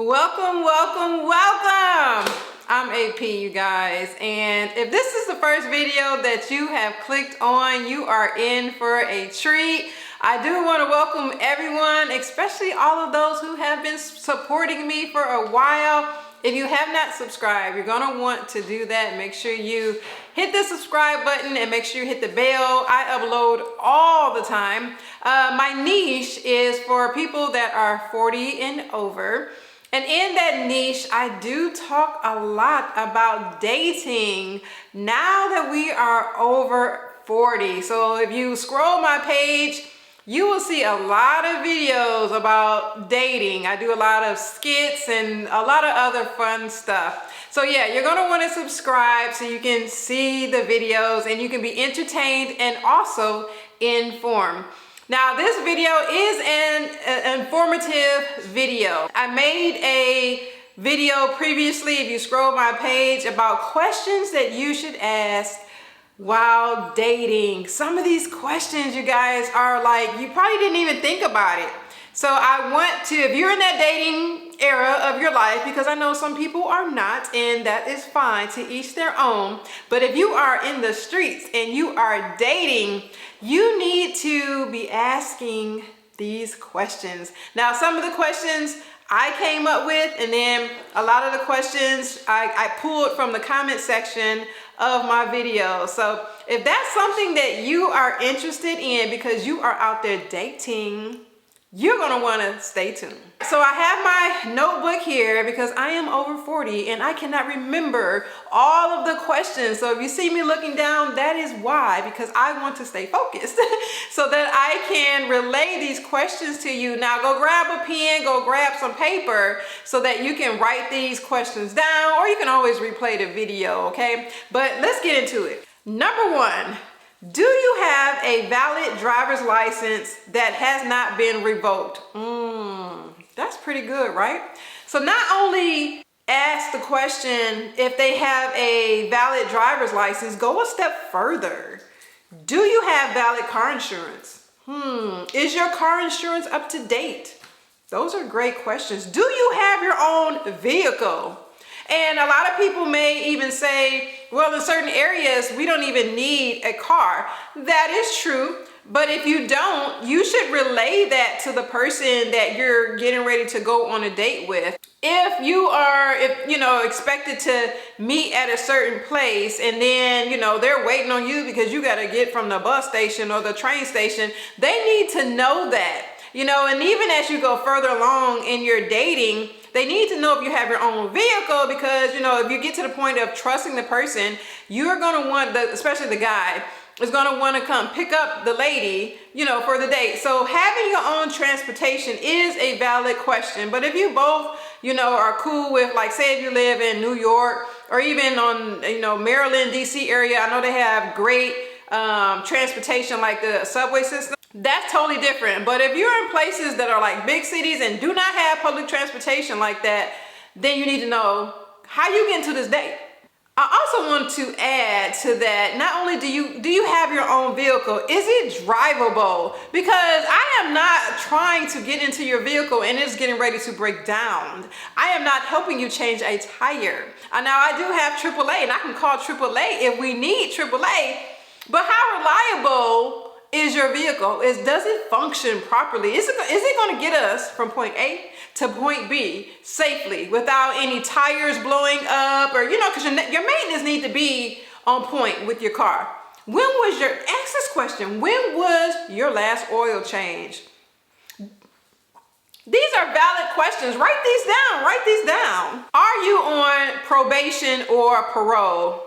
Welcome, welcome, welcome. I'm AP, you guys, and if this is the first video that you have clicked on, you are in for a treat. I do want to welcome everyone, especially all of those who have been supporting me for a while. If you have not subscribed, you're going to want to do that. Make sure you hit the subscribe button and make sure you hit the bell. I upload all the time. My niche is for people that are 40 and over. And in that niche, I do talk a lot about dating now that we are over 40. So if you scroll my page, you will see a lot of videos about dating. I do a lot of skits and a lot of other fun stuff. So yeah, you're gonna wanna subscribe so you can see the videos and you can be entertained and also informed. Now this video is an informative video. I made a video previously, if you scroll my page, about questions that you should ask while dating. Some of these questions, you guys, are like, you probably didn't even think about it. So I want to, if you're in that dating era of your life, because I know some people are not, and that is fine, to each their own. But if you are in the streets and you are dating, you need to be asking these questions. Now, some of the questions I came up with, and then a lot of the questions I pulled from the comment section of my video. So if that's something that you are interested in because you are out there dating, you're gonna wanna stay tuned. So I have my notebook here because I am over 40 and I cannot remember all of the questions. So if you see me looking down, that is why, because I want to stay focused so that I can relay these questions to you. Now go grab a pen, go grab some paper so that you can write these questions down, or you can always replay the video, okay? But let's get into it. Number one, do you have a valid driver's license that has not been revoked? That's pretty good, right? So not only ask the question if they have a valid driver's license, go a step further. Do you have valid car insurance? Is your car insurance up to date? Those are great questions. Do you have your own vehicle? And a lot of people may even say, well, in certain areas, we don't even need a car. That is true. But if you don't, you should relay that to the person that you're getting ready to go on a date with. If you are, expected to meet at a certain place and then, they're waiting on you because you got to get from the bus station or the train station, they need to know that. And even as you go further along in your dating, they need to know if you have your own vehicle, because, if you get to the point of trusting the person, you're going to want, especially the guy, is going to want to come pick up the lady, for the date. So having your own transportation is a valid question. But if you both, are cool with, like, say if you live in New York or even on, Maryland, DC area, I know they have great transportation like the subway system. That's totally different. But if you're in places that are like big cities and do not have public transportation like that, then you need to know how you get into this date. I also want to add to that, not only do you have your own vehicle, is it drivable? Because I am not trying to get into your vehicle and it's getting ready to break down. I am not helping you change a tire. Now I do have AAA and I can call AAA if we need AAA, but how reliable is your vehicle? Does it function properly? Is it going to get us from point A to point B safely without any tires blowing up, or because your maintenance need to be on point with your car? Ask this question, when was your last oil change? These are valid questions. Write these down. Are you on probation or parole?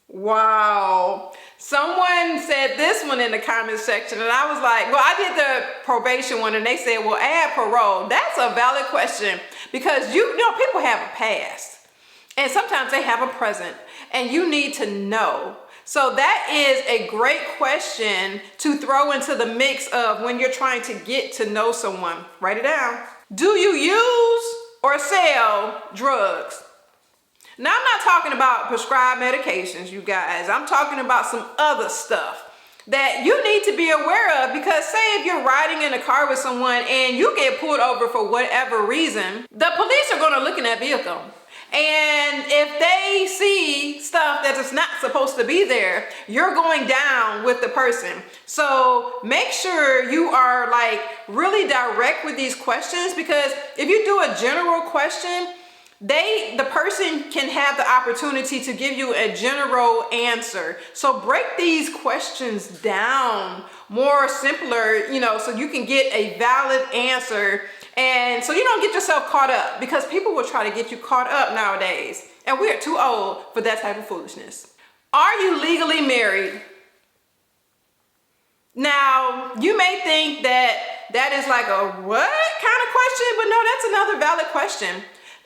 Wow. Someone said this one in the comment section and I was like, well, I did the probation one and they said, well, add parole. That's a valid question because people have a past and sometimes they have a present and you need to know. So that is a great question to throw into the mix of when you're trying to get to know someone. Write it down. Do you use or sell drugs? Now, I'm not talking about prescribed medications, you guys. I'm talking about some other stuff. that you need to be aware of, because say if you're riding in a car with someone and you get pulled over for whatever reason, the police are going to look in that vehicle. And if they see stuff that is not supposed to be there, you're going down with the person. So make sure you are like really direct with these questions, because if you do a general question, the person can have the opportunity to give you a general answer. So break these questions down more simpler, you know, so you can get a valid answer. And so you don't get yourself caught up, because people will try to get you caught up nowadays. And we're too old for that type of foolishness. Are you legally married? Now, you may think that that is like a what kind of question, but no, that's another valid question.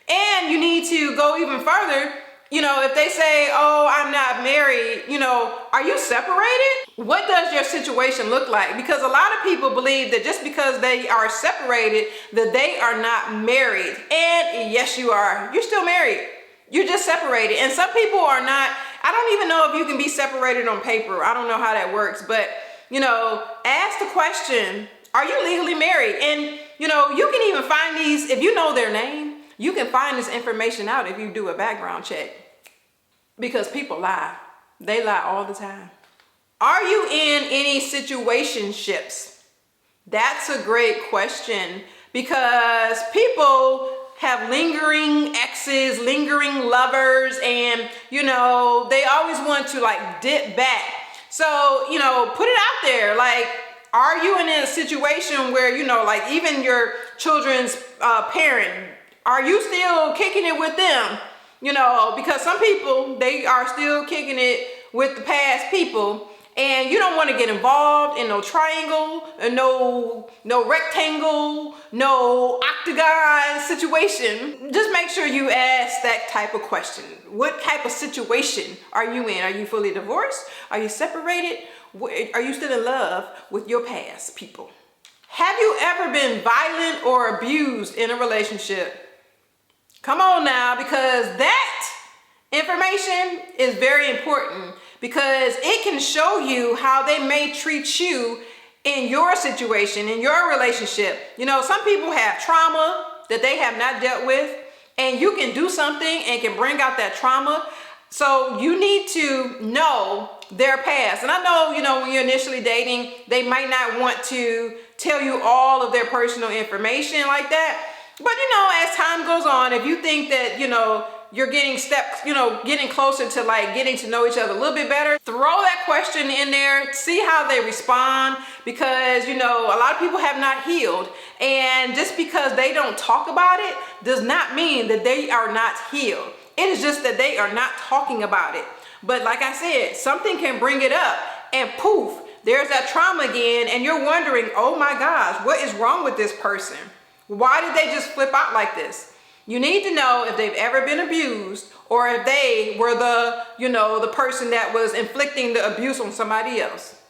And you need to go even further. You know, if they say, oh, I'm not married, you know, are you separated? What does your situation look like? Because a lot of people believe that just because they are separated, that they are not married. And yes, you are. You're still married. You're just separated. And some people are not. I don't even know if you can be separated on paper. I don't know how that works. But, you know, ask the question, are you legally married? And, you know, you can even find these, if you know their name, you can find this information out if you do a background check, because people lie. They lie all the time. Are you in any situationships? That's a great question, because people have lingering exes, lingering lovers, and, you know, they always want to like dip back. So, you know, put it out there. Like, are you in a situation where, you know, like even your children's parent, are you still kicking it with them? You know, because some people, they are still kicking it with the past people, and you don't want to get involved in no triangle, no rectangle, no octagon situation. Just make sure you ask that type of question. What type of situation are you in? Are you fully divorced? Are you separated? Are you still in love with your past people? Have you ever been violent or abused in a relationship? Come on now, because that information is very important, because it can show you how they may treat you in your situation, in your relationship. You know, some people have trauma that they have not dealt with, and you can do something and can bring out that trauma. So you need to know their past. And I know, you know, when you're initially dating, they might not want to tell you all of their personal information like that. But, you know, as time goes on, if you think that, you know, you're getting getting closer to like getting to know each other a little bit better, throw that question in there, see how they respond, because, you know, a lot of people have not healed. And just because they don't talk about it does not mean that they are not healed. It is just that they are not talking about it. But like I said, something can bring it up and poof, there's that trauma again. And you're wondering, oh my gosh, what is wrong with this person? Why did they just flip out like this? You need to know if they've ever been abused, or if they were the, you know, the person that was inflicting the abuse on somebody else.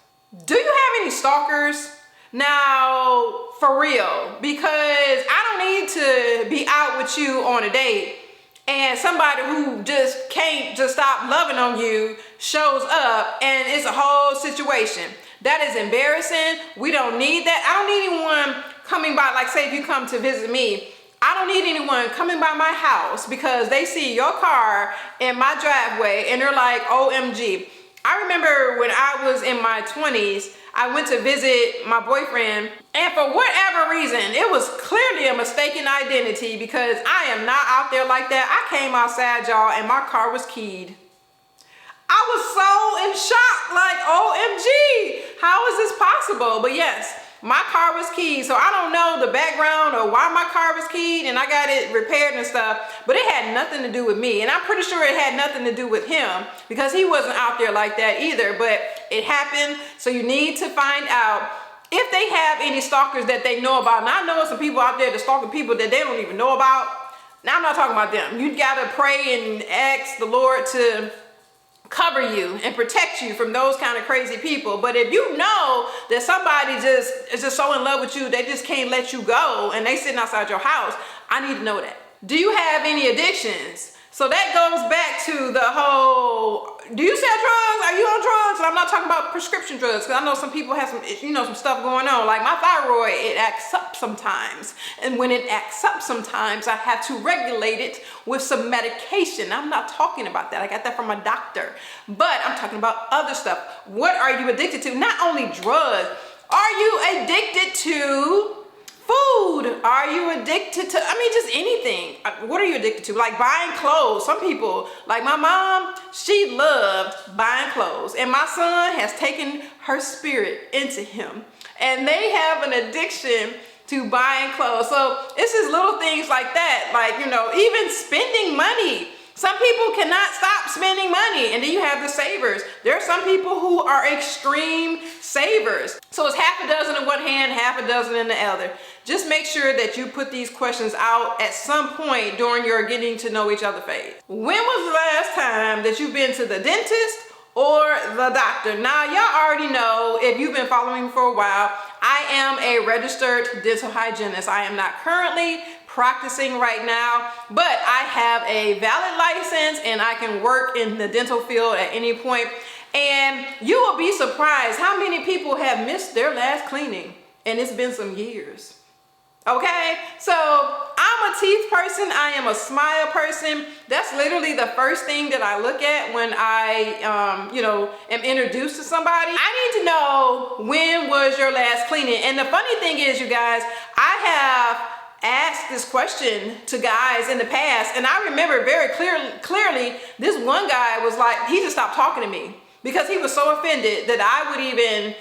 Do you have any stalkers? Now, for real, because I don't need to be out with you on a date and somebody who just can't just stop loving on you shows up and it's a whole situation. That is embarrassing. We don't need that. I don't need anyone coming by, like say if you come to visit me, I don't need anyone coming by my house because they see your car in my driveway and they're like, OMG. I remember when I was in my 20s, I went to visit my boyfriend, and for whatever reason, it was clearly a mistaken identity because I am not out there like that. I came outside, y'all, and my car was keyed. I was so in shock, like, OMG, how is this possible? But yes, my car was keyed, so I don't know the background or why my car was keyed, and I got it repaired and stuff, but it had nothing to do with me, and I'm pretty sure it had nothing to do with him because he wasn't out there like that either, but it happened. So you need to find out if they have any stalkers that they know about. And I know some people out there that stalking people that they don't even know about. Now I'm not talking about them. You gotta pray and ask the Lord to cover you and protect you from those kind of crazy people. But if you know that somebody is just so in love with you, they just can't let you go and they sitting outside your house, I need to know that. Do you have any addictions? So that goes back to the whole, do you sell drugs? Are you on drugs? And I'm not talking about prescription drugs, because I know some people have some, some stuff going on. Like my thyroid, it acts up sometimes. And when it acts up sometimes, I have to regulate it with some medication. I'm not talking about that. I got that from a doctor. But I'm talking about other stuff. What are you addicted to? Not only drugs. Are you addicted to food? Are you addicted to, just anything? What are you addicted to? Like buying clothes. Some people, like my mom, she loved buying clothes. And my son has taken her spirit into him. And they have an addiction to buying clothes. So it's just little things like that. Like, even spending money. Some people cannot stop spending money. And then you have the savers. There are some people who are extreme savers. So it's half a dozen in one hand, half a dozen in the other. Just make sure that you put these questions out at some point during your getting to know each other phase. When was the last time that you've been to the dentist or the doctor? Now, y'all already know, if you've been following me for a while, I am a registered dental hygienist. I am not currently practicing right now, but I have a valid license and I can work in the dental field at any point. And you will be surprised how many people have missed their last cleaning, and it's been some years. Okay, so I'm a teeth person. I am a smile person. That's literally the first thing that I look at when I, am introduced to somebody. I need to know, when was your last cleaning? And the funny thing is, you guys, I have asked this question to guys in the past, and I remember very clearly, this one guy was like, he just stopped talking to me because he was so offended that I would even,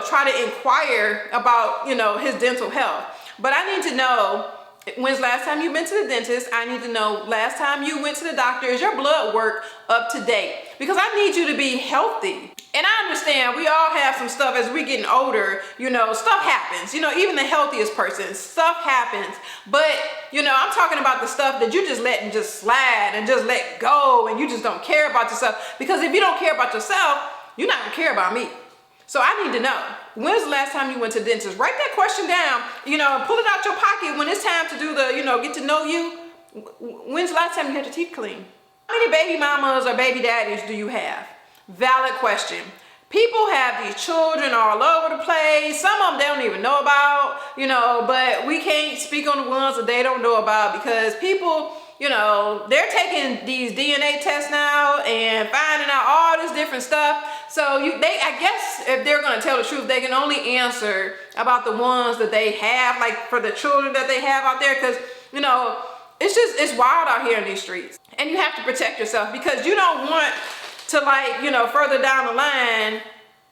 try to inquire about, his dental health. But I need to know, when's the last time you've been to the dentist? I need to know, last time you went to the doctor, is your blood work up to date? Because I need you to be healthy. And I understand we all have some stuff as we getting older, stuff happens. Even the healthiest person, stuff happens. But, I'm talking about the stuff that you just letting just slide and just let go, and you just don't care about yourself. Because if you don't care about yourself, you're not gonna care about me. So I need to know, when's the last time you went to the dentist? Write that question down, pull it out your pocket when it's time to do the, get to know you. When's the last time you had your teeth cleaned? How many baby mamas or baby daddies do you have? Valid question. People have these children all over the place. Some of them they don't even know about, but we can't speak on the ones that they don't know about, because people, they're taking these DNA tests now and finding out all this different stuff. So I guess if they're going to tell the truth, they can only answer about the ones that they have, like for the children that they have out there. Because, it's wild out here in these streets. And you have to protect yourself, because you don't want to, further down the line,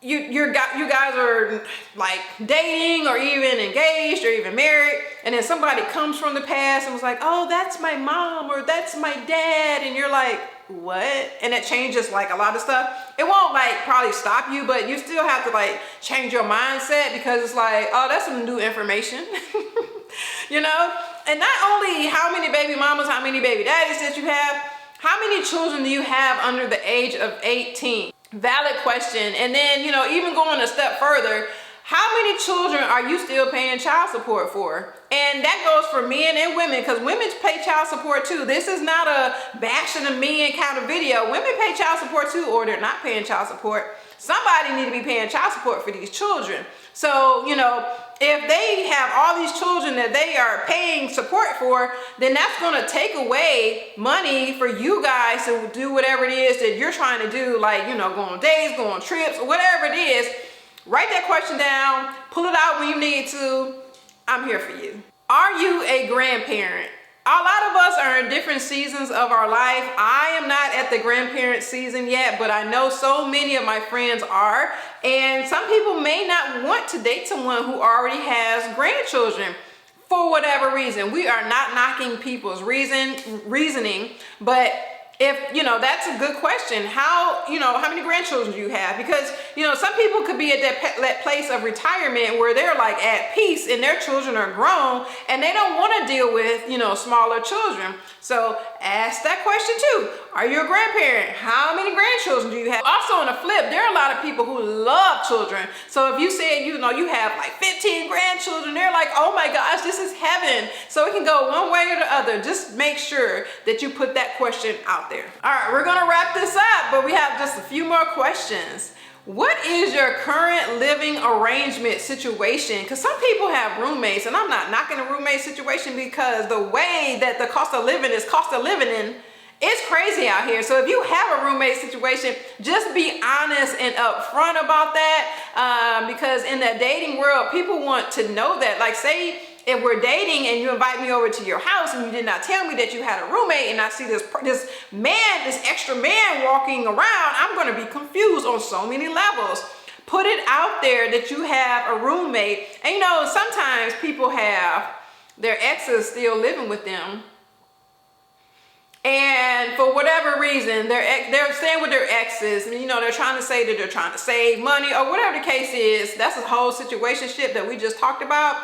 you guys are like dating or even engaged or even married, and then somebody comes from the past and was like, oh, that's my mom or that's my dad, and you're like, what? And it changes like a lot of stuff. It won't probably stop you, but you still have to change your mindset, because it's like, oh, that's some new information. And not only how many baby mamas, how many baby daddies that you have, how many children do you have under the age of 18? Valid question. And then, even going a step further, how many children are you still paying child support for? And that goes for men and women, because women pay child support too. This is not a bashing of men kind of video. Women pay child support too, or they're not paying child support. Somebody need to be paying child support for these children. So, if they have all these children that they are paying support for, then that's going to take away money for you guys to do whatever it is that you're trying to do, like, go on dates, go on trips, or whatever it is. Write that question down, pull it out when you need to. I'm here for you. Are you a grandparent? A lot of us are in different seasons of our life. I am not at the grandparent season yet, but I know so many of my friends are. And some people may not want to date someone who already has grandchildren for whatever reason. We are not knocking people's reasoning, but if, you know, that's a good question. How many grandchildren do you have? Because, you know, some people could be at that place of retirement where they're like at peace and their children are grown and they don't want to deal with, you know, smaller children. So ask that question too. Are you a grandparent? How many grandchildren do you have? Also on the flip, there are a lot of people who love children. So if you say, you know, you have like 15 grandchildren, they're like, oh my gosh, this is heaven. So it can go one way or the other. Just make sure that you put that question out there. All right, we're gonna wrap this up, but we have just a few more questions. What is your current living arrangement situation? Because some people have roommates, and I'm not knocking a roommate situation because the way that the cost of living is it's crazy out here. So if you have a roommate situation, just be honest and upfront about that, because in the dating world, people want to know that. Like, say if we're dating and you invite me over to your house and you did not tell me that you had a roommate, and I see this extra man walking around, I'm going to be confused on so many levels. Put it out there that you have a roommate. And you know, sometimes people have their exes still living with them, and for whatever reason, they're staying with their exes, and you know, they're trying to say that they're trying to save money or whatever the case is. That's a whole situationship that we just talked about.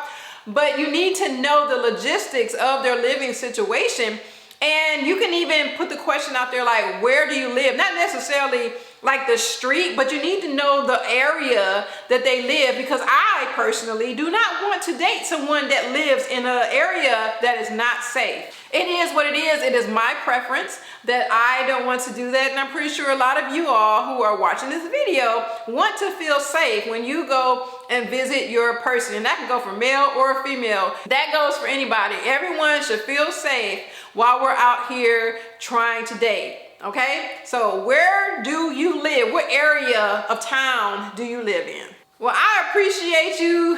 But you need to know the logistics of their living situation. And you can even put the question out there like, where do you live? Not necessarily like the street, but you need to know the area that they live, because I personally do not want to date someone that lives in an area that is not safe. It is what it is. It is my preference that I don't want to do that. And I'm pretty sure a lot of you all who are watching this video want to feel safe when you go and visit your person. And that can go for male or female. That goes for anybody. Everyone should feel safe while we're out here trying to date. Okay? So where do you live? What area of town do you live in? Well, I appreciate you,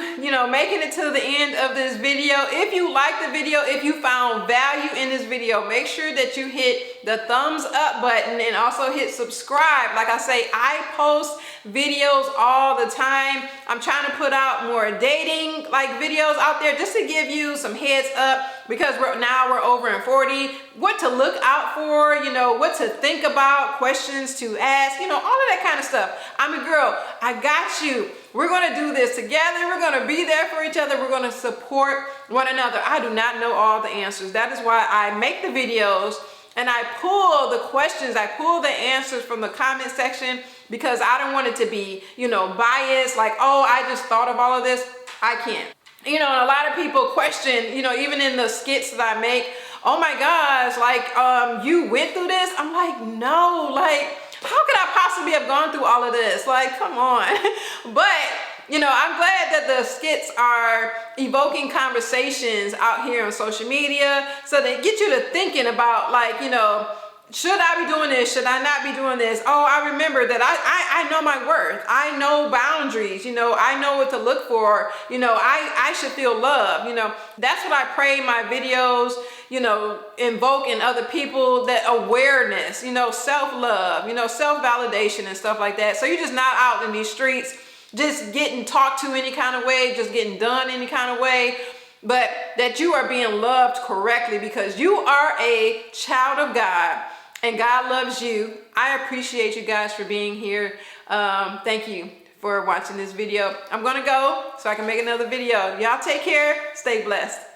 making it to the end of this video. If you liked the video, if you found value in this video, make sure that you hit the thumbs up button and also hit subscribe. Like I say, I post videos all the time. I'm trying to put out more dating videos out there just to give you some heads up, because now we're over in 40, what to look out for, what to think about, questions to ask, all of that kind of stuff. I'm a girl. I got you. We're going to do this together. We're going to be there for each other. We're going to support one another. I do not know all the answers. That is why I make the videos and I pull the questions, I pull the answers from the comment section, because I don't want it to be, biased, like, oh, I just thought of all of this. I can't. A lot of people question, even in the skits that I make, oh my gosh, you went through this? I'm like, no, how could I possibly have gone through all of this? Come on. But, I'm glad that the skits are evoking conversations out here on social media, so they get you to thinking about, should I be doing this? Should I not be doing this? Oh, I remember that I know my worth. I know boundaries. I know what to look for. I should feel loved. That's what I pray my videos, invoke in other people, that awareness, self-love, self-validation and stuff like that. So you're just not out in these streets just getting talked to any kind of way, just getting done any kind of way, but that you are being loved correctly, because you are a child of God and God loves you. I appreciate you guys for being here. Thank you for watching this video. I'm gonna go so I can make another video. Y'all take care. Stay blessed.